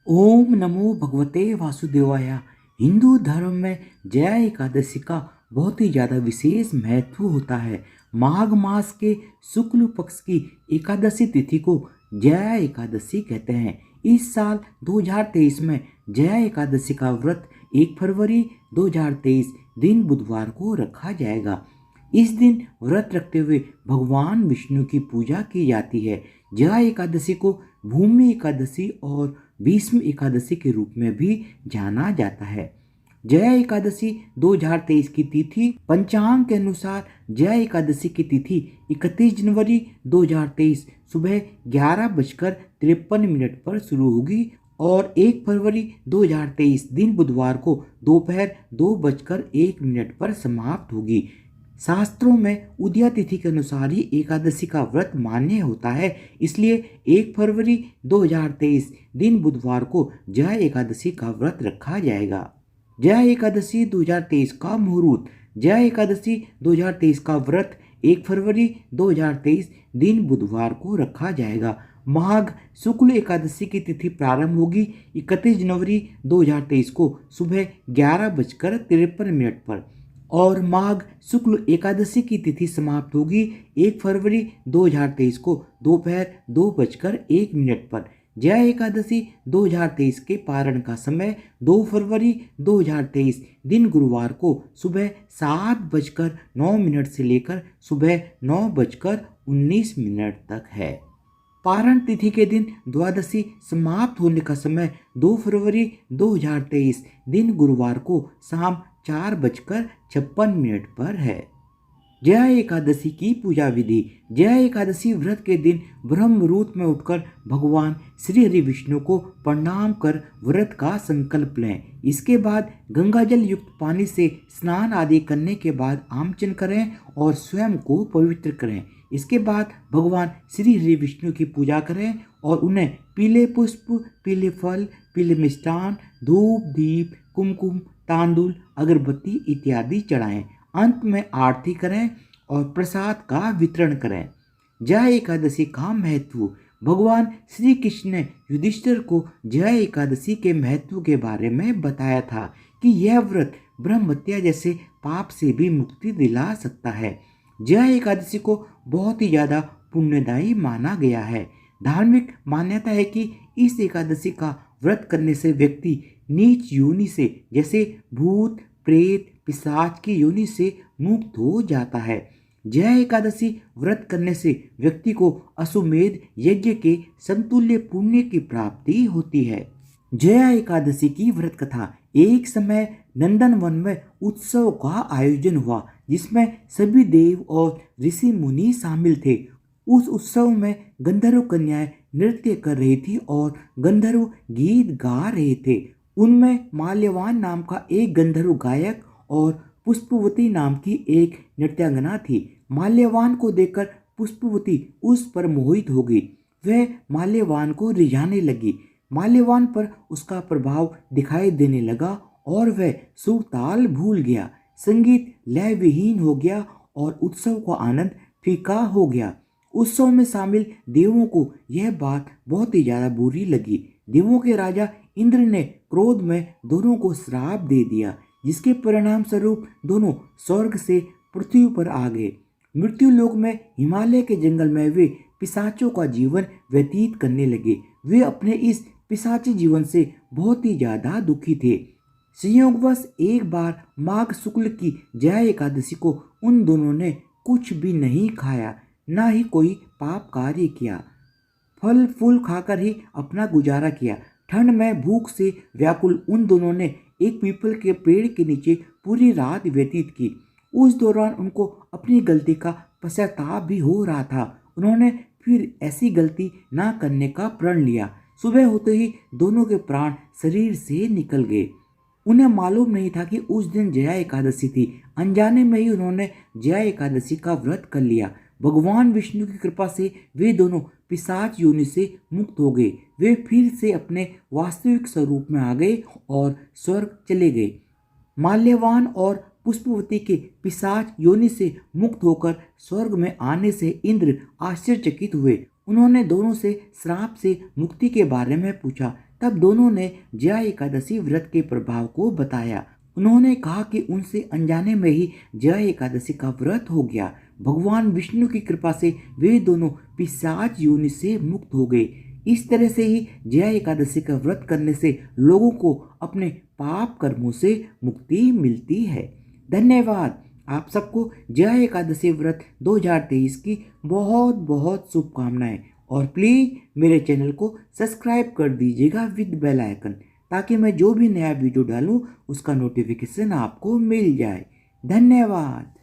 ओम नमो भगवते वासुदेवाय। हिंदू धर्म में जया एकादशी का बहुत ही ज़्यादा विशेष महत्व होता है। माघ मास के शुक्ल पक्ष की एकादशी तिथि को जया एकादशी कहते हैं। इस साल 2023 में जया एकादशी का व्रत 1 फरवरी 2023 दिन बुधवार को रखा जाएगा। इस दिन व्रत रखते हुए भगवान विष्णु की पूजा की जाती है। जया एकादशी को भूमि एकादशी और भीष्म एकादशी के रूप में भी जाना जाता है। जया एकादशी 2023 की तिथि पंचांग के अनुसार जया एकादशी की तिथि 31 जनवरी 2023 सुबह 11:53 पर शुरू होगी और 1 फरवरी 2023 दिन बुधवार को दोपहर 2:01 पर समाप्त होगी। शास्त्रों में उदया तिथि के अनुसार ही एकादशी का व्रत मान्य होता है, इसलिए 1 फरवरी 2023 दिन बुधवार को जया एकादशी का व्रत रखा जाएगा। जया एकादशी 2023 का मुहूर्त। जया एकादशी 2023 का व्रत 1 फरवरी 2023 दिन बुधवार को रखा जाएगा। माघ शुक्ल एकादशी की तिथि प्रारंभ होगी 31 जनवरी 2023 को सुबह 11:53 पर और माघ शुक्ल एकादशी की तिथि समाप्त होगी 1 फरवरी 2023 को दोपहर 2:01 पर। जया एकादशी 2023 के पारण का समय 2 फरवरी 2023 दिन गुरुवार को सुबह 7:09 से लेकर सुबह 9:19 तक है। पारण तिथि के दिन द्वादशी समाप्त होने का समय 2 फरवरी 2023 दिन गुरुवार को शाम 4:56 पर है। जया एकादशी की पूजा विधि। जया एकादशी व्रत के दिन ब्रह्म मुहूर्त में उठकर भगवान श्री हरि विष्णु को प्रणाम कर व्रत का संकल्प लें। इसके बाद गंगा जल युक्त पानी से स्नान आदि करने के बाद आमचन करें और स्वयं को पवित्र करें। इसके बाद भगवान श्री हरि विष्णु की पूजा करें और उन्हें पीले पुष्प, पीले फल, पीले मिष्टान, धूप, दीप, कुमकुम, तांदुल, अगरबत्ती इत्यादि चढ़ाएं। अंत में आरती करें और प्रसाद का वितरण करें। जया एकादशी का महत्व। भगवान श्री कृष्ण ने युधिष्ठिर को जया एकादशी के महत्व के बारे में बताया था कि यह व्रत ब्रह्म हत्या जैसे पाप से भी मुक्ति दिला सकता है। जया एकादशी को बहुत ही ज़्यादा पुण्यदायी माना गया है। धार्मिक मान्यता है कि इस एकादशी का व्रत करने से व्यक्ति नीच योनि से जैसे भूत, प्रेत, पिशाच की योनि से मुक्त हो जाता है। जया एकादशी व्रत करने से व्यक्ति को अश्वमेध यज्ञ के समतुल्य पुण्य की प्राप्ति होती है। जया एकादशी की व्रत कथा। एक समय नंदन वन में उत्सव का आयोजन हुआ जिसमें सभी देव और ऋषि मुनि शामिल थे। उस उत्सव में गंधर्व कन्याएं नृत्य कर रही थी और गंधर्व गीत गा रहे थे। उनमें माल्यवान नाम का एक गंधर्व गायक और पुष्पवती नाम की एक नृत्यांगना थी। माल्यवान को देखकर पुष्पवती उस पर मोहित हो गई। वह माल्यवान को रिझाने लगी। माल्यवान पर उसका प्रभाव दिखाई देने लगा और वह सुर ताल भूल गया। संगीत लय विहीन हो गया और उत्सव का आनंद फीका हो गया। उत्सव में शामिल देवों को यह बात बहुत ही ज्यादा बुरी लगी। देवों के राजा इंद्र ने क्रोध में दोनों को श्राप दे दिया, जिसके परिणाम स्वरूप दोनों स्वर्ग से पृथ्वी पर आ गए। मृत्यु लोक में हिमालय के जंगल में वे पिशाचों का जीवन व्यतीत करने लगे। वे अपने इस पिशाची जीवन से बहुत ही ज्यादा दुखी थे। संयोगवश एक बार माघ शुक्ल की जया एकादशी को उन दोनों ने कुछ भी नहीं खाया, ना ही कोई पाप कार्य किया। फल फूल खाकर ही अपना गुजारा किया। ठंड में भूख से व्याकुल उन दोनों ने एक पीपल के पेड़ के नीचे पूरी रात व्यतीत की। उस दौरान उनको अपनी गलती का पश्चाताप भी हो रहा था। उन्होंने फिर ऐसी गलती ना करने का प्रण लिया। सुबह होते ही दोनों के प्राण शरीर से निकल गए। उन्हें मालूम नहीं था कि उस दिन जया एकादशी थी। अनजाने में ही उन्होंने जया एकादशी का व्रत कर लिया। भगवान विष्णु की कृपा से वे दोनों पिशाच योनि से मुक्त हो गए। वे फिर से अपने वास्तविक स्वरूप में आ गए और स्वर्ग चले गए। माल्यवान और पुष्पवती के पिशाच योनि से मुक्त होकर स्वर्ग में आने से इंद्र आश्चर्यचकित हुए। उन्होंने दोनों से श्राप से मुक्ति के बारे में पूछा। तब दोनों ने जया एकादशी व्रत के प्रभाव को बताया। उन्होंने कहा कि उनसे अनजाने में ही जया एकादशी का व्रत हो गया। भगवान विष्णु की कृपा से वे दोनों पिशाच योनि से मुक्त हो गए। इस तरह से ही जया एकादशी का व्रत करने से लोगों को अपने पाप कर्मों से मुक्ति मिलती है। धन्यवाद। आप सबको जया एकादशी व्रत 2023 की बहुत बहुत शुभकामनाएं। और प्लीज़ मेरे चैनल को सब्सक्राइब कर दीजिएगा विद बेल आइकन, ताकि मैं जो भी नया वीडियो डालूं उसका नोटिफिकेशन आपको मिल जाए। धन्यवाद।